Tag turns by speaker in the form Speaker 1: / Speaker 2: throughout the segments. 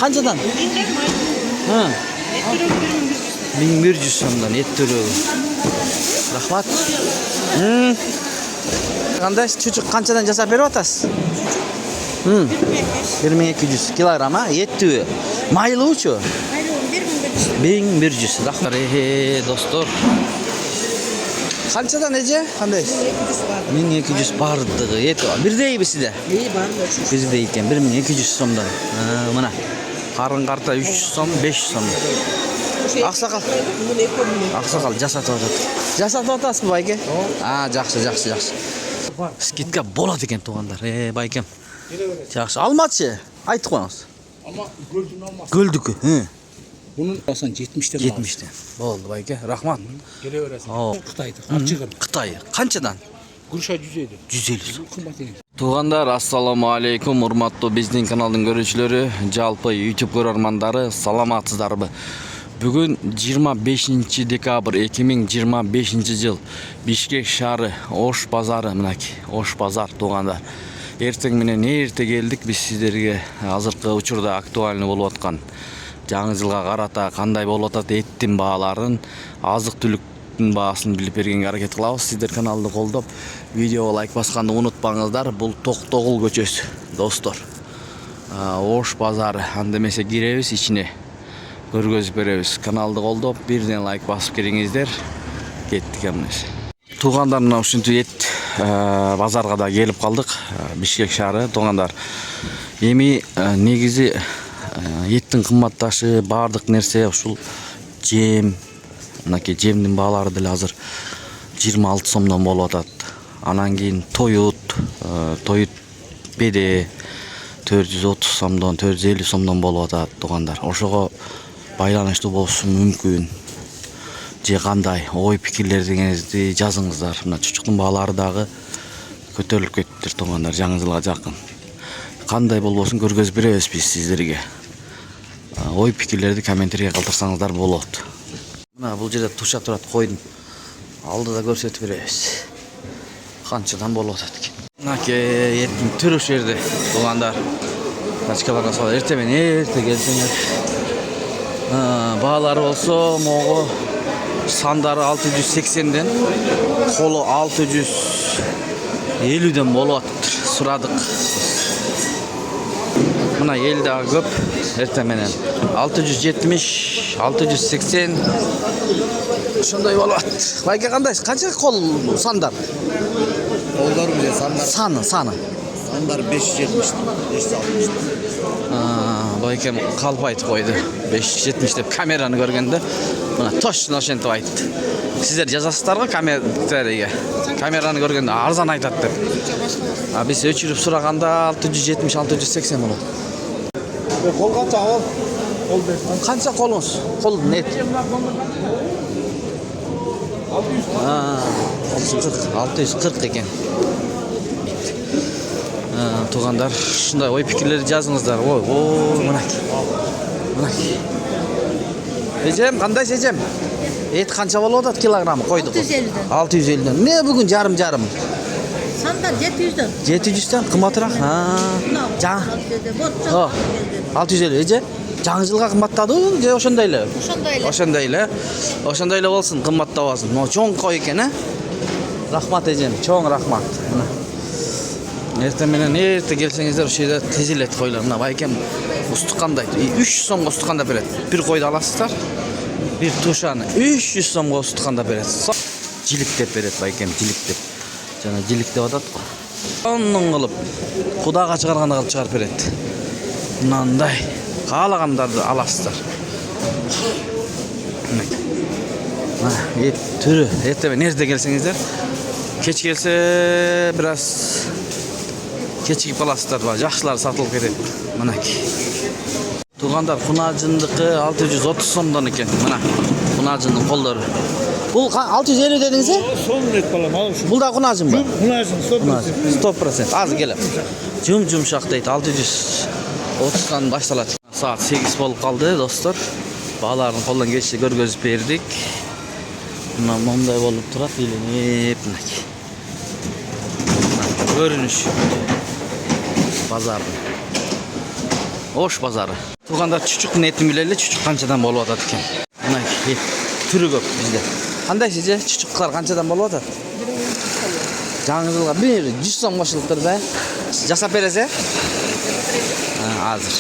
Speaker 1: Qanchadan? Ha. 1100 so'mdan et turagi. Rahmat. Qanday chuchuq qanchadan jasab beryapsiz? 1200 kilogram ha, et tuvi. Mayli-chi? 1100. Rahmat. Do'stlar. Qanchadan eje? Qanday? 1200 bardig'i et. Birday bizda. Bizda ekan 1200 so'mdan. Mana. Qarın qarta 300 so'm, 500 so'm. Aqsaqal. Aqsaqal jasat o'tadi. Jasat o'tasizmi bayka? Ha, yaxshi. Skidka bo'ladi ekan to'g'anlar. Baykam. Yaxshi. Almatchi. Aytib qo'yamiz.
Speaker 2: Ama göldün olmaz.
Speaker 1: Göldük.
Speaker 2: Bunun asan 70'ten
Speaker 1: 70'ten. Bo'ldi bayka. Rahmat.
Speaker 2: Geleverasın. Xitoyda.
Speaker 1: Xitoy. Qanchadan?
Speaker 2: Kuruşa 150.
Speaker 1: 150.
Speaker 2: Qimmat ekan.
Speaker 1: Туғандар, ассаламу алейкум, урматтуу биздин каналдын көрүүчүлөрү, жалпы YouTube көрөрмандары, саламатсыздарбы? Бүгүн 25 декабрь 2025 жыл Бишкек шаары Ош базары, мынакей, Ош базар туғандар. Эртең менен эрте келдик, биз сиздерге азыркы учурда актуальный болуп аткан жаңы жылга карата кандай болуп атат эттин бааларын, азык-түлүктүн баасын билип бергенге аракет кылабыз. Сиздер каналды колдоп, видеого лайк басканды унутпаңыздар. Бул Токтогул көчөсү, достор. Ош базары, анда эмесе киребиз ичине. Көргөзүп беребиз. Каналды колдоп, бирден лайк басып келиңиздер. Кеттик эмес. Туугандар, мына ушинтип эт базарга да келип калдык. Бишкек шаары, туугандар. Эми негизи еттин кымбатташы, бардык нерсе ушул жем, мынакей жемдин баалары деле азыр 26 сомдон болуп атат. Анан кийин тоют беде 430 сомдон, 450 сомдон болуп атат, туугандар. Ошого байланыштуу болушу мүмкүн. Же кандай ой пикирлериңизди жазыңыздар. Мына чучуктун баалары дагы көтөрүлүп кетиптир, туугандар, жаңы жылга жакын. Кандай болбосун көргөзүп беребиз биз сиздерге. Ой пикирлерди комментарийге калтырсаңыздар болот. Мына бул жерде туша турат койдун. Алдыда көрсөтүп беребиз. Канчадан болуп атат экен. Мынакей эттин түрү ушул жерде, туугандар. Тачкаларга салып эрте менен эрте келсеңер. Баалары болсо, могу сандары 680ден, колу 650ден болуп атат. Сурадык. Мына эл дагы көп. Эрте менен 670, 680 ошондой болуп атат. Байке кандай? Канча кол сандар?
Speaker 2: Kollar bile sanlar.
Speaker 1: Саны.
Speaker 2: Sanlar 570, 560.
Speaker 1: Байкем калп айтып койду. 570 деп камераны көргөндө, мына точно ошентип айтты. Сиздер жазасыздарбы камерага? Камераны көргөндө арзан айтат деп. Биз өчүрүп сураганда 670, 680 болот.
Speaker 2: Kol kança al? Kol ver.
Speaker 1: Канча колуңуз? Кол нет. 640 экен. Туугандар, ушундай ой пикирлерди жазыңыздар. Ой, мынакей. Эжем, кандай эжем? Эт канча болуп атат килограммы койдук?
Speaker 3: 650ден.
Speaker 1: 650ден. Эмне бүгүн жарым?
Speaker 3: Сандар 700ден.
Speaker 1: 700ден кымбатыраак. Жаңы. 650 эже. Жаңы жылга кымбаттадыбы же ошондой эле? Ошондой эле болсун, кымбаттабасын. Могу чоң кой экен, Рахмат эжем, чоң рахмат. Эрте менен эрте келсеңиздер ушул жерде тезилет койлор. Мына байкем устуккандай 300 сомго устукканда берет. Бир койду аласыздар. Бир тушаны 300 сомго устукканда берет. Жилик деп берет байкем, жилик деп. Жана жилик деп атат го. Онун кылып кудага чыгарганда кылып чыгарып берет. Мындай каалагандарды аласыздар. Эт түрү эрте менен эрте келсеңиздер, кеч келсе бир аз кечигип каласыздар, жакшылары сатылып кетет. Мынакей. Туугандар, кунажындыкы 630 сомдон экен. Мына кунажындын колдору. Бул 650 дедиңиз?
Speaker 2: Son net balam al.
Speaker 1: Бул да кунажынбы?
Speaker 2: Kunajın
Speaker 1: 100%. Азыр келем. Жумшак дейт, 630дан башталат. Саат 8 болуп калды, достор. Баалардын колдон келиши көргөзүп бердик. Мына мондай болуп турат, илинип мынакей. Көрүнүш базардын. Oş bazarı. Туғандар чүчүктүн этин билели, чүчүк канчадан болуп атат экен. Мына эт түрү көп бизде. Кандай сизе чүчүктөр канчадан болуп атат? Жаңы жылга 100 сом кошулуптур да. Жасап бересиз? Азыр.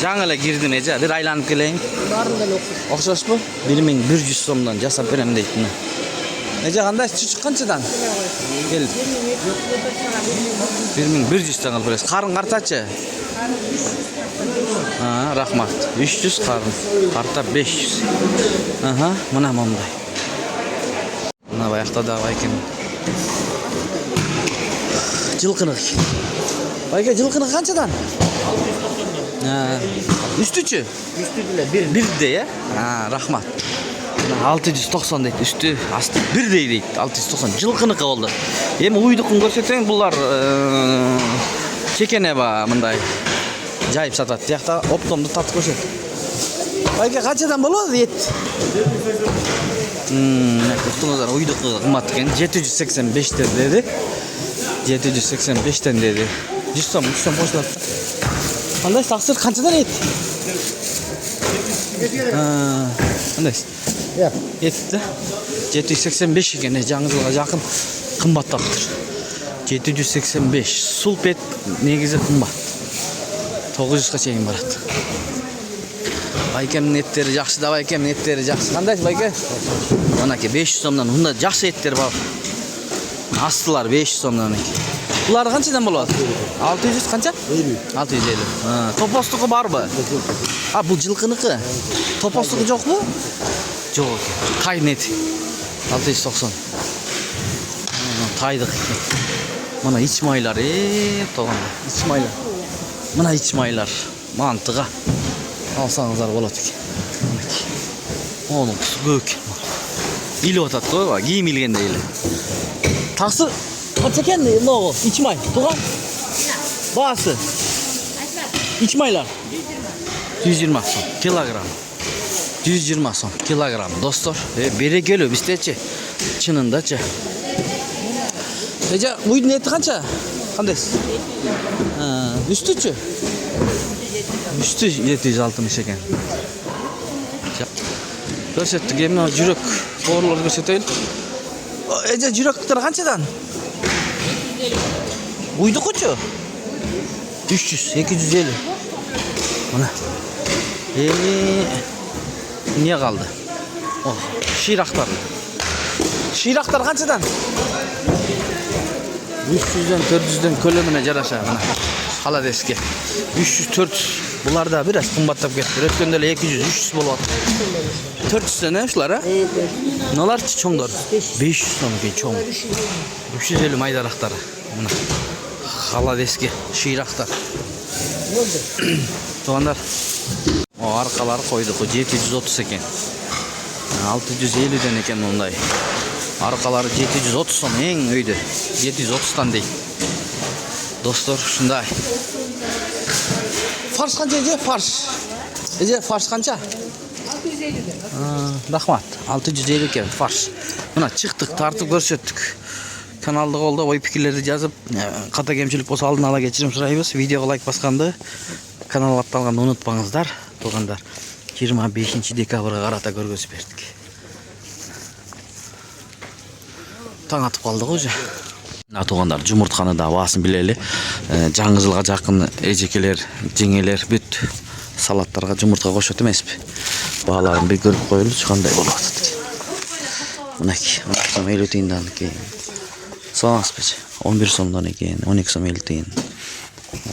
Speaker 1: Жаңы эле кирдим эже, бир айланып келейин.
Speaker 3: Барын деле
Speaker 1: Окшошпу? 1100 сомдон жасап берем дейт мына. Эже кандай чүчүк канчадан? Кел. 1100 алып бересиз. Карын картачы? Рахмат. 300 карын. Карта 500. Мына момдай. Мына баякта да байкен. Жылкынык. Байке жылкынык канчадан? Үстүчү?
Speaker 3: Üstü bile
Speaker 1: Бирде, я? Рахмат. 690 дейт, үстү, асты бирдей дейт, 690. Жылкынык болду. Эми уйдукун көрсөтөң, булар чекене ба мындай. Жайып сатат. Тиякта оптомду тартып көрсөт. Байке канчадан болот эт? Уктуңуздар, уйдуку кымбат экен. 785 деди. 785тен деди. 100 сом кошулат. Кандай таксыр канчадан эт? Кандай? Эт да 785 экен, жаңы жылга жакын кымбаттаптыр. 785. Сулп эт негизи кымбат. 900га чейин барат. Байкемдин эттери жакшы да, байкемдин эттери жакшы. Кандай байке? Мынакей 500 сомдон мында жакшы эттер бар. Астылар 500 сомдон экен. Булар канчадан болот? 600 канча? 650. Топостугу барбы? Бул жылкыныкы. Топостугу жокпу? Жок экен. Тай нет. 690. Тайдык экен. Мына ич майлар, тогон. Ич майлар. Мына ич майлар. Мантыга алсаңыздар болот экен. Онун көк. Илип атат го, кийим илгендей эле. Таксы канча экен лого? Ич май. Туган? Баасы. Ич майлар. 120 сом килограмм. 120 сом килограмм. Достор, берекелүү биздечи. Чынындачы. Эже уйдун эти канча? Кандайсыз? Үстүчү? Үстү 760 экен. Көрсөттүк, эми жүрөк боорлорду көрсөтөйлү. Эже жүрөктөр канчадан? Уйдукучу? 300, 250. Мына. Не калды? Ширактар. Ширактар канчадан? 300дөн 400дөн көлөмүнө жараша мына. Халадеске. 300-400. Булар да бир аз кымбаттап кетти. Өткөндө эле 200-300 болуп атты. 400дөн ушулар, Мыналар чоңдор. 500 сом экен чоң. 350 майдарактары. Мына. Халадеске, ширактар. Тугандар. Аркалары койдук 730 экен. 650ден экен мындай. Аркалары 730 сом эң өйдө. 730тан дейт. Достор, ушундай. Фарш канча эже? Эже фарш канча? 650. Рахмат. 650 экен фарш. Мына чыктык, тартып көрсөттүк. Каналды колдоп, ой пикирлерди жазып, ката кемчилик болсо алдын ала кечирим сурайбыз. Видеого лайк басканды, каналга атталганды унутпаңыздар. Тугандар, 25 декабрга карата көргөзүп бердик. Таң атып калдык уже. Тугандар, жумуртканы да баасын билели. Жаңы жылга жакын эжекелер, жеңелер бүт салаттарга жумуртка кошот эмеспи? Бааларын бир көрүп коелучу, кандай болуп атат. Мынакей, 12 сом 50 тыйындан экен. Соңаспычы, 11 сомдон экен, 12 сом 50 тыйын.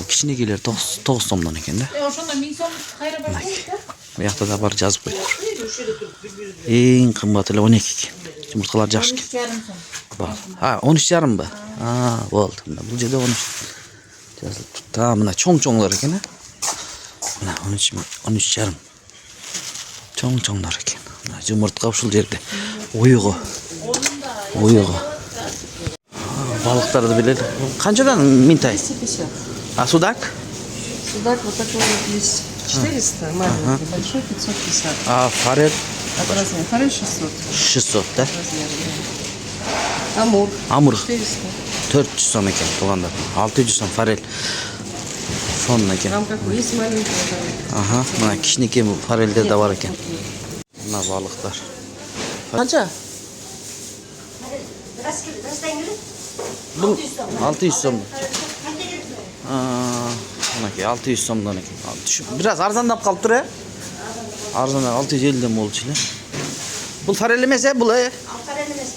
Speaker 1: Кичинекейлер 9 сомдон экен да.
Speaker 3: Ошондо 1000 сом кайра бар.
Speaker 1: Буякта да бар жазып коюптур. Эң кымбат эле 12 экен. Жумурткалар жакшы экен. 13,5 ба? Болду. Бул жерде 13 жазылып турду. Мына чоң-чоңдор экен, Мына 13,5. Чоң-чоңдор экен. Мына жумуртка ушул жерде. Уйугу. Балыктарды билели. Канчадан минтай?
Speaker 3: 250.
Speaker 1: Судак?
Speaker 3: Судак вот такой вот есть 400, маленький, большой 550.
Speaker 1: Форель?
Speaker 3: От размера. Форель 600.
Speaker 1: 600, да?
Speaker 3: Амур. 400.
Speaker 1: 400 сом экен, тугандар. 600 сом форель. Sonun ekan.
Speaker 3: Там какой есть маленький.
Speaker 1: Aha, mana kichniki bu farelde de var ekan. Mana balıklar. Qancha? Bu 600 so'm. Mana 600 so'mdan ekan. Biraz arzandap qolib tur. Arzondan 650 dan bo'lchilar. Bu farel emas, bu
Speaker 4: Farel emas,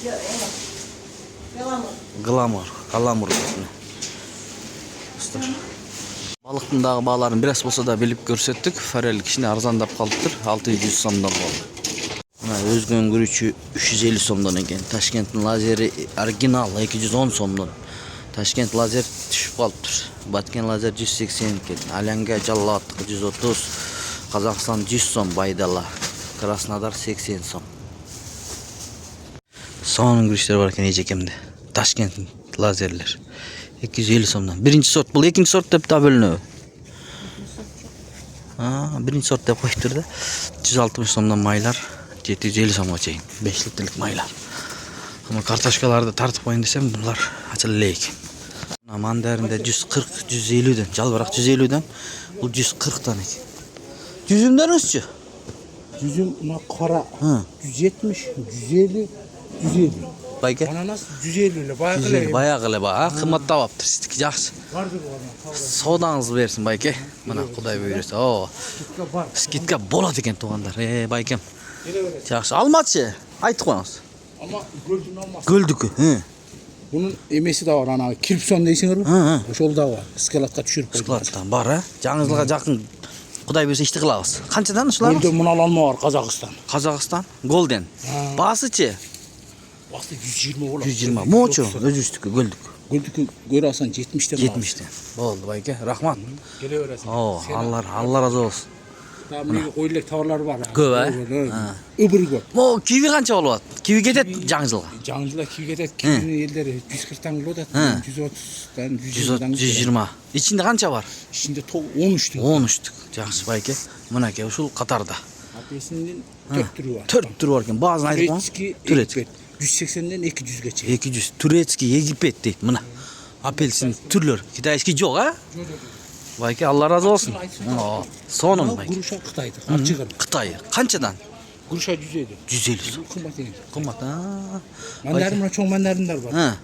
Speaker 1: Glamour. Glamour. Balıktın dağı bağlarını biraz olsa da bilip görsettik. Farel kişine arzandap kalıptır. 600 so'mdan oldu. Özgün gürüçü 350 so'mdan ekan. Toshkentning lazeri original 210 so'mdan. Toshkent lazer tushib qolibdir. Batken lazer 180 ekan. Alanga Jallat 130. Qozog'iston 100 so'm Baydala. Krasnodar 80 so'm. Son gürüşler var ekan ejekimde. Toshkent lazerler. 250 so'mdan. Birinchi sort bu, ikkinchi sort deb tabelini. Birinchi sort deb qo'yib turdi. 160 so'mdan maylar, 750 so'mga chayin. 5 litrlik maylar. Ama kartoshkalarni tartib qo'yin desam, bunlar achilli ekan. Mandarinda 140, 150 dan, jalbaroq 150 dan, bu 140 dan ekan. Yüzümden üstçü.
Speaker 2: Yüzüm qora 170, 150, 150.
Speaker 1: Bayke?
Speaker 2: Ananas 150 ile bayağı
Speaker 1: Bayağı gılı bayağı. Kımmat davaptır. Sizdeki yaxşı.
Speaker 2: vardı bu adam.
Speaker 1: Soğudanızı versin Bayke. Mana Kuday buyursa. Oo. Skitka bolat eken tuğanlar. Baykem. Yaxşı. Almaçı. Aytı qoyыңыз.
Speaker 2: Ama göldün olmaz.
Speaker 1: Göldükü.
Speaker 2: Bunun emesi de var ana. Kirpson deysiniz mi? Şol da var. Iskalatka düşürüp koydular.
Speaker 1: Sklattan bar ha. Жаңызылға жақын Kuday buyursa işti qılağız. Qanchadan uçlar?
Speaker 2: Gölde munalanma var Kazakistan.
Speaker 1: Qozog'iston. Golden. Basıçı.
Speaker 2: Bastı 120 olur.
Speaker 1: 120. Moçu. Öz üstükü göldük.
Speaker 2: Göldükü göre alsan 70'ten
Speaker 1: 70'ten. Oldu Bayke. Rahmat.
Speaker 2: Gele öğresin.
Speaker 1: Oo, Allah razı olsun.
Speaker 2: Daha böyle koyuluk tavırlar var.
Speaker 1: Köp ha?
Speaker 2: Öbürü köp.
Speaker 1: Mo kivi qancha olyapti? Kivi ketadi жаңызылға.
Speaker 2: Canlılar kivi gedet. Kivinin elleri 140'tan kilo da 130'dan 120'dan
Speaker 1: 120. İçinde qancha var?
Speaker 2: İçinde 13 tük.
Speaker 1: 13'tük. Yaxşı Bayke. Mınake uşul qatarda.
Speaker 2: Apesinden 4 türü var.
Speaker 1: 4 türü var ekan. Bazını aytып qo'ying.
Speaker 2: Turetski,
Speaker 1: Turetski.
Speaker 2: Egipet. 180'den 200 geçe.
Speaker 1: 200. Turetski, Egipet deydi. Mına. Apelsin türlör. Kitayski жоқ ha? Bayke Allah razı olsun. Sonun Bayke.
Speaker 2: Kuruşa Kıtay'dı. Açıkır.
Speaker 1: Xitay. Qanchadan?
Speaker 2: Kuruşa 150.
Speaker 1: 150.
Speaker 2: Kımbat yani.
Speaker 1: Qimmat ha.
Speaker 2: Mandarinler çok mandarinler var.
Speaker 1: Ha.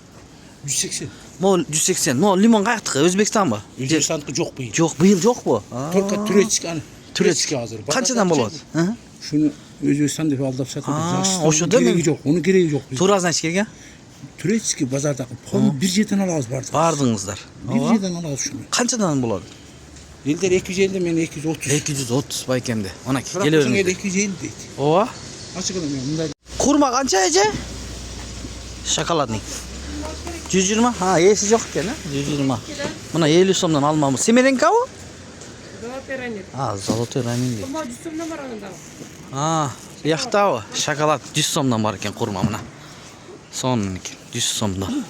Speaker 2: 180.
Speaker 1: Mo 180. Mo limon qayertiki? O'zbekistonmi?
Speaker 2: Özbekistan'da yok bu yıl.
Speaker 1: Yo'q, bu yil yo'q bu.
Speaker 2: Torka Turetski hani. Turetski hazır.
Speaker 1: Qanchadan bo'ladi? Ha?
Speaker 2: Şunu Özbekistan'da aldap satıldı.
Speaker 1: Oşuda mı?
Speaker 2: Gereği yok. Onun gereği yok.
Speaker 1: Turazdan kelgan?
Speaker 2: Turetski bazardaki ponu bir jetten alağız bardı.
Speaker 1: Bardыңыздар.
Speaker 2: Bir jetten alağız şunu.
Speaker 1: Qanchadan bo'ladi?
Speaker 2: Elder 250 men 230.
Speaker 1: 230 Baykemde. Mana
Speaker 2: Bırakmışsın
Speaker 1: kelaverіңіздер.
Speaker 2: el 250 deydi.
Speaker 1: Ova.
Speaker 2: Açık adam ya. Bunlar
Speaker 1: Kurma qancha eje? Shokoladning. 120. Ha, esi yo'q ekan, 120. Mana 50 so'mdan almamiz. Semerenka u? Ha, zolotoy ramin deydi. Ha, bu yoqda u. Shokolad 100 so'mdan bor ekan qurma mana. Sonun ekan, 100 so'mdan.